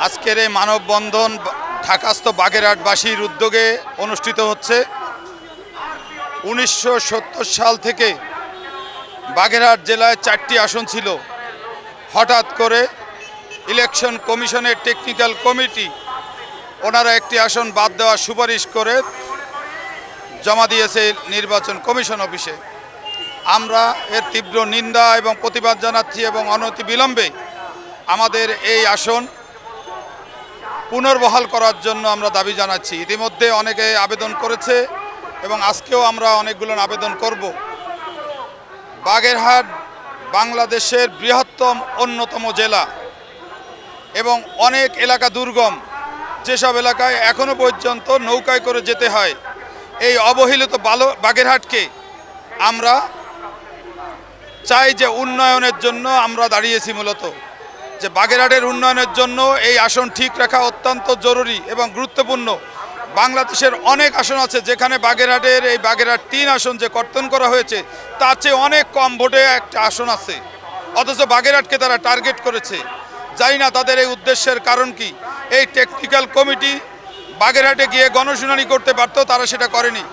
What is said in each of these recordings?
আজকের এই মানববন্ধন ঢাকাস্থ বাগেরহাটবাসীর উদ্যোগে অনুষ্ঠিত হচ্ছে। 1970 সাল থেকে বাগেরহাট জেলায় 4টি আসন ছিল। হঠাৎ করে ইলেকশন কমিশনের টেকনিক্যাল কমিটি ওনারা একটি আসন বাদ দেওয়ার সুপারিশ করে জমা দিয়েছে নির্বাচন কমিশন অফিসে। আমরা এর তীব্র নিন্দা এবং প্রতিবাদ জানাচ্ছি এবং অনতিবিলম্বে আমাদের এই আসন পুনর্বহাল করার জন্য আমরা দাবি জানাচ্ছি। ইতিমধ্যে অনেকে আবেদন করেছে এবং আজকেও আমরা অনেকগুলো আবেদন করব। বাগেরহাট বাংলাদেশের বৃহত্তম অন্যতম জেলা এবং অনেক এলাকা দুর্গম, যেসব এলাকায় এখনো পর্যন্ত নৌকায় করে যেতে হয়। এই অবহেলিত বাগেরহাটকে আমরা চাই যে উন্নয়নের জন্য আমরা দাঁড়িয়েছি মূলত, যে বাগেরহাটের উন্নয়নের জন্য এই আসন ঠিক রাখা অত্যন্ত জরুরি এবং গুরুত্বপূর্ণ। বাংলাদেশের অনেক আসন আছে যেখানে বাগেরহাটের এই বাগেরহাট 3 আসন যে কর্তন করা হয়েছে তার চেয়ে অনেক কম ভোটে একটা আসন আছে, অথচ বাগেরহাটকে তারা টার্গেট করেছে। জানি না তাদের এই উদ্দেশ্যের কারণ কি। এই টেকনিক্যাল কমিটি বাগেরহাটে গিয়ে গণশুনানি করতে পারত, তারা সেটা করেনি,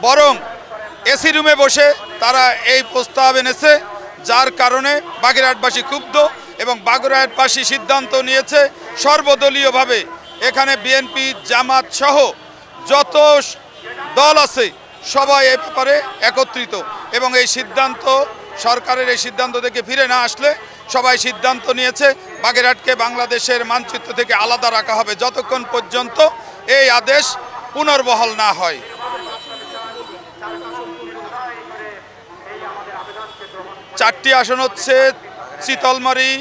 বরং এসি রুমে বসে তারা এই প্রস্তাব এনেছে, যার কারণে বাগেরহাটবাসী ক্ষুব্ধ এবং বাগেরহাটবাসী সিদ্ধান্ত নিয়েছে সর্বদলীয়ভাবে এখানে বিএনপি জামাত সহ যত দল আছে সবাই এ ব্যাপারে একত্রিত এবং এই সিদ্ধান্ত সরকারের এই সিদ্ধান্ত থেকে ফিরে না আসলে সবাই সিদ্ধান্ত নিয়েছে বাগেরহাটকে বাংলাদেশের মানচিত্র থেকে আলাদা রাখা হবে যতক্ষণ পর্যন্ত এই আদেশ পুনর্বহাল না হয়। চারটি আসন হচ্ছে চিতলমারি,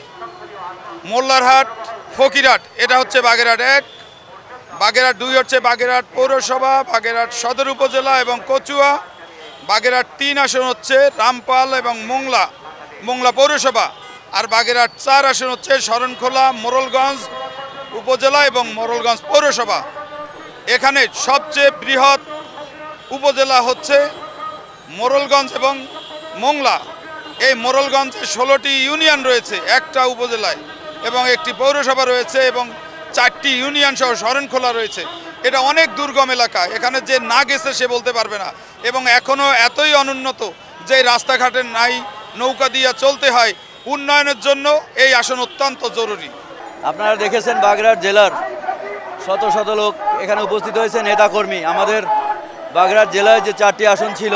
মোল্লারহাট, ফকিরহাট, এটা হচ্ছে বাগেরহাট 1। বাগেরহাট 2 হচ্ছে বাগেরহাট পৌরসভা, বাগেরহাট সদর উপজেলা এবং কচুয়া। বাগেরহাট 3 আসন হচ্ছে রামপাল এবং মোংলা পৌরসভা। আর বাগেরহাট 4 আসন হচ্ছে শরণখোলা, মোরলগঞ্জ উপজেলা এবং মোরলগঞ্জ পৌরসভা। এখানে সবচেয়ে বৃহৎ উপজেলা হচ্ছে মোরলগঞ্জ এবং মোংলা। এই মোরলগঞ্জে 16টি ইউনিয়ন রয়েছে একটা উপজেলায় এবং একটি পৌরসভা রয়েছে এবং 4টি ইউনিয়ন সহ শরণখোলা রয়েছে। এটা অনেক দুর্গম এলাকা, এখানে যে না গেছে সে বলতে পারবে না এবং এখনও এতই অনুন্নত যে রাস্তাঘাটের নাই, নৌকা দিয়ে চলতে হয়। উন্নয়নের জন্য এই আসন অত্যন্ত জরুরি। আপনারা দেখেছেন বাগেরহাট জেলার শত শত লোক এখানে উপস্থিত হয়েছে, নেতাকর্মী। আমাদের বাগেরহাট জেলায় যে 4টি আসন ছিল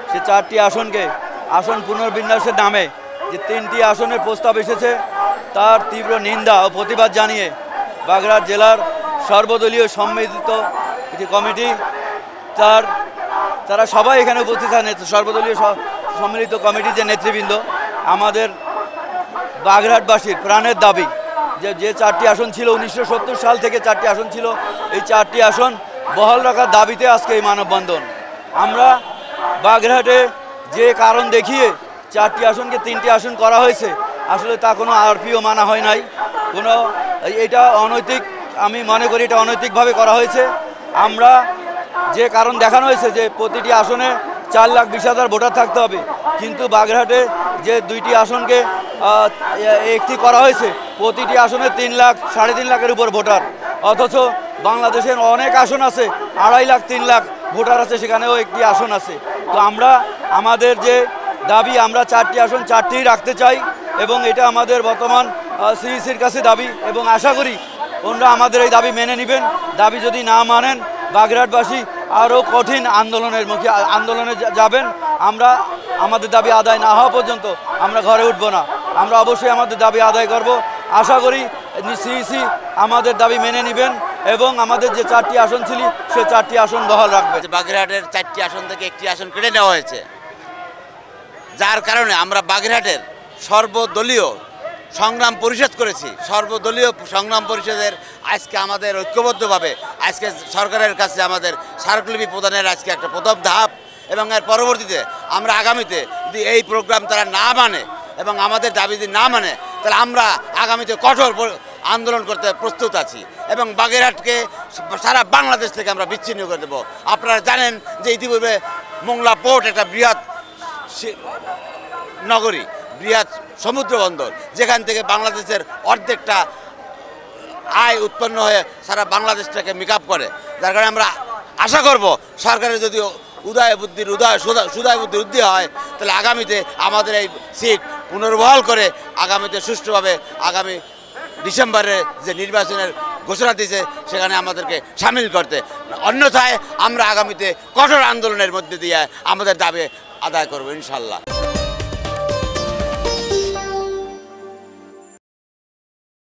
সে 4টি আসনকে আসন পুনর্বিন্যাসের নামে যে 3টি আসনের প্রস্তাব এসেছে তার তীব্র নিন্দা ও প্রতিবাদ জানিয়ে বাগেরহাট জেলার সর্বদলীয় সম্মিলিত একটি কমিটি তারা সবাই এখানে উপস্থিত থাকেন। সর্বদলীয় সম্মিলিত কমিটির যে নেতৃবৃন্দ, আমাদের বাগেরহাটবাসীর প্রাণের দাবি যে 4টি আসন ছিল 1970 সাল থেকে 4টি আসন ছিল, এই 4টি আসন বহাল রাখার দাবিতে আজকে এই মানববন্ধন। আমরা বাগেরহাটে যে কারণ দেখিয়ে 4টি আসনকে 3টি আসন করা হয়েছে, আসলে তা কোনো আরপিও মানা হয় নাই, এটা অনৈতিক। আমি মনে করি এটা অনৈতিকভাবে করা হয়েছে। আমরা যে কারণ দেখানো হয়েছে যে প্রতিটি আসনে 4,20,000 ভোটার থাকতে হবে, কিন্তু বাগেরহাটে যে 2টি আসনকে একটি করা হয়েছে প্রতিটি আসনে 3 লাখ 3.5 লাখের উপর ভোটার, অথচ বাংলাদেশের অনেক আসন আছে 2.5 লাখ 3 লাখ ভোটার আছে, সেখানেও একটি আসন আছে। তো আমাদের যে দাবি, আমরা 4টি আসন 4টিই রাখতে চাই এবং এটা আমাদের বর্তমান সিইসির কাছে দাবি এবং আশা করি ওনারা আমাদের এই দাবি মেনে নেবেন। দাবি যদি না মানেন বাগেরহাটবাসী আরও কঠিন আন্দোলনে যাবেন। আমরা আমাদের দাবি আদায় না হওয়া পর্যন্ত আমরা ঘরে উঠব না। আমরা অবশ্যই আমাদের দাবি আদায় করব। আশা করি সিইসি আমাদের দাবি মেনে নেবেন এবং আমাদের যে 4টি আসন ছিল সে 4টি আসন বহাল রাখবে। বাগেরহাটের 4টি আসন থেকে একটি আসন কেটে নেওয়া হয়েছে, যার কারণে আমরা বাগেরহাটের সর্বদলীয় সংগ্রাম পরিষদ করেছি। সর্বদলীয় সংগ্রাম পরিষদের আজকে আমাদের ঐক্যবদ্ধভাবে আজকে সরকারের কাছে আমাদের স্মারকলিপি প্রদানের আজকে একটা প্রথম ধাপ এবং এর পরবর্তীতে আমরা আগামীতে যদি এই প্রোগ্রাম তারা না মানে এবং আমাদের দাবি যদি না মানে তাহলে আমরা আগামীতে কঠোর আন্দোলন করতে প্রস্তুত আছি এবং বাগেরহাটকে সারা বাংলাদেশ থেকে আমরা বিচ্ছিন্ন করে দেব। আপনারা জানেন যে ইতিপূর্বে মোংলা পোর্ট একটা বৃহৎ নগরী, বৃহৎ সমুদ্র বন্দর, যেখান থেকে বাংলাদেশের আয় উৎপন্ন হয়ে সারা বাংলাদেশটাকে মেকআপ করে। যার কারণে আমরা আশা করব সরকারের যদি সুদয় বুদ্ধির উদয় হয়, তাহলে আগামীতে আমাদের এই সিট পুনর্বহাল করে আগামীতে সুষ্ঠুভাবে আগামী ডিসেম্বরে যে নির্বাচনের ঘোষণা দিয়েছে সেখানে আমাদেরকে সামিল করতে, অন্যথায় আমরা আগামীতে কঠোর আন্দোলনের মধ্যে দিয়ে আমাদের দাবি আদায় করব ইনশাল্লাহ।